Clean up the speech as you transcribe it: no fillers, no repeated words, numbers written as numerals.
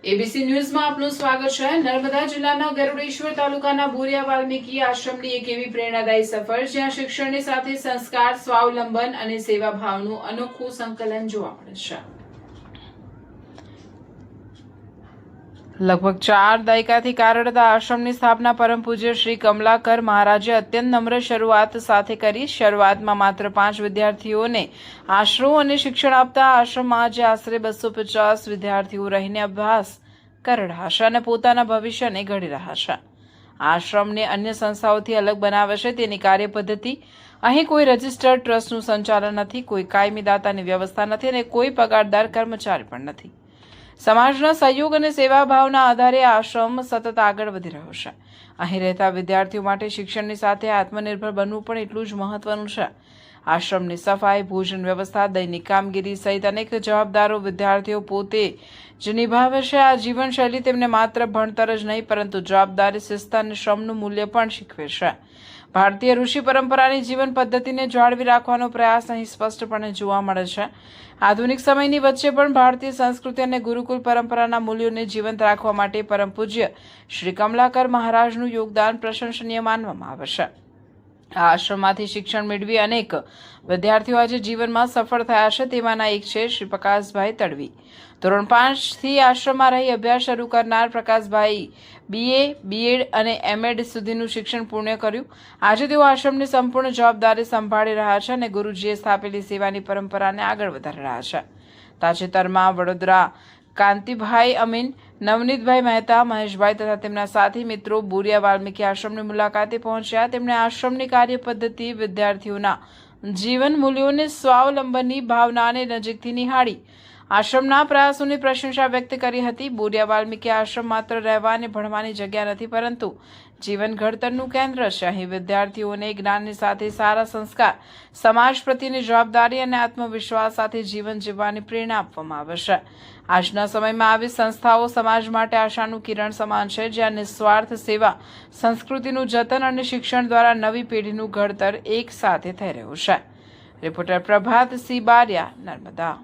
ABC ન્યૂઝમાં આપનું સ્વાગત છે। નર્મદા જિલ્લાના ગરુડેશ્વર તાલુકાના બોરિયા વાલ્મીકી આશ્રમની એક એવી પ્રેરણાદાયી સફર જ્યાં શિક્ષણની સાથે સંસ્કાર, સ્વાવલંબન અને સેવાભાવનું અનોખું સંકલન જોવા મળે છે। લગભગ 4 દાયકાથી કાર્યરત આશ્રમની સ્થાપના પરમ પૂજ્ય શ્રી કમલાકર મહારાજે અત્યંત નમ્ર શરૂઆત સાથે કરી। શરૂઆતમાં માત્ર 5 વિદ્યાર્થીઓને આશરો અને શિક્ષણ આપતા આશ્રમમાં આજે આશરે 250 વિદ્યાર્થીઓ રહીને અભ્યાસ કરી રહ્યા છે અને પોતાના ભવિષ્યને ઘડી રહ્યા છે। આશ્રમને અન્ય સંસ્થાઓથી અલગ બનાવે છે તેની કાર્યપદ્ધતિ। અહીં કોઈ રજિસ્ટર્ડ ટ્રસ્ટનું સંચાલન નથી, કોઈ કાયમી દાતાની વ્યવસ્થા નથી અને કોઈ પગારદાર કર્મચારી પણ નથી। સમાજના સહયોગ અને સેવાભાવના આધારે આશ્રમ સતત આગળ વધી રહ્યો છે। અહીં રહેતા વિદ્યાર્થીઓ માટે શિક્ષણની સાથે આત્મનિર્ભર બનવું પણ એટલું જ મહત્વનું છે। આશ્રમની સફાઈ, ભોજન વ્યવસ્થા, દૈનિક કામગીરી સહિત અનેક જવાબદારો વિદ્યાર્થીઓ પોતે જ નિભાવે છે। આ જીવનશૈલી તેમને માત્ર ભણતર જ નહીં પરંતુ જવાબદારી, શિસ્ત અને શ્રમનું મૂલ્ય પણ શીખવે છે। ભારતીય ઋષિ પરંપરાની જીવન પદ્ધતિને જાળવી રાખવાનો પ્રયાસ અહીં સ્પષ્ટપણે જોવા મળે છે। આધુનિક સમયની વચ્ચે પણ ભારતીય સંસ્કૃતિ અને ગુરુકુળ પરંપરાના મૂલ્યોને જીવંત રાખવા માટે પરમ પૂજ્ય શ્રી કમલાકર મહારાજનું યોગદાન પ્રશંસનીય માનવામાં આવે છે। આ આશ્રમમાંથી શિક્ષણ મેળવી અનેક વિદ્યાર્થીઓ આજે જીવનમાં સફળ થયા છે। તેમાંના એક છે શ્રી પ્રકાશભાઈ તડવી। ધોરણ 5 થી આશ્રમમાં રહી અભ્યાસ શરૂ કરનાર પ્રકાશભાઈ BA, BEd અને MEd સુધીનું શિક્ષણ પૂર્ણ કર્યું। આજે તેઓ આશ્રમની સંપૂર્ણ જવાબદારી સંભાળી રહ્યા છે અને ગુરુજીએ સ્થાપેલી સેવાની પરંપરાને આગળ વધારી રહ્યા છે। તાજેતરમાં વડોદરા કાંતિભાઈ અમીન, નવનીતભાઈ મહેતા, મહેશભાઈ તથા તેમના સાથી મિત્રો બોરિયા વાલ્મીકી આશ્રમની મુલાકાતે પહોંચ્યા। તેમણે આશ્રમની કાર્યપદ્ધતિ, વિદ્યાર્થીઓના જીવન મૂલ્યોને, સ્વાવલંબનની ભાવનાને નજીકથી નિહાળી આશ્રમના પ્રયાસોની પ્રશંસા વ્યક્ત કરી હતી। બોરિયા વાલ્મીકી આશ્રમ માત્ર રહેવા અને ભણવાની જગ્યા નથી પરંતુ જીવન ઘડતરનું કેન્દ્ર છે। અહીં વિદ્યાર્થીઓને જ્ઞાનની સાથે સારા સંસ્કાર, સમાજ પ્રત્યેની જવાબદારી અને આત્મવિશ્વાસ સાથે જીવન જીવવાની પ્રેરણા આપવામાં આવે છે। આજના સમયમાં આવી સંસ્થાઓ સમાજ માટે આશાનું કિરણ સમાન છે, જ્યાં નિસ્વાર્થ સેવા, સંસ્કૃતિનું જતન અને શિક્ષણ દ્વારા નવી પેઢીનું ઘડતર એક સાથે થઈ રહ્યું છે। રિપોર્ટર પ્રભાત સિંહ બારિયા, નર્મદા।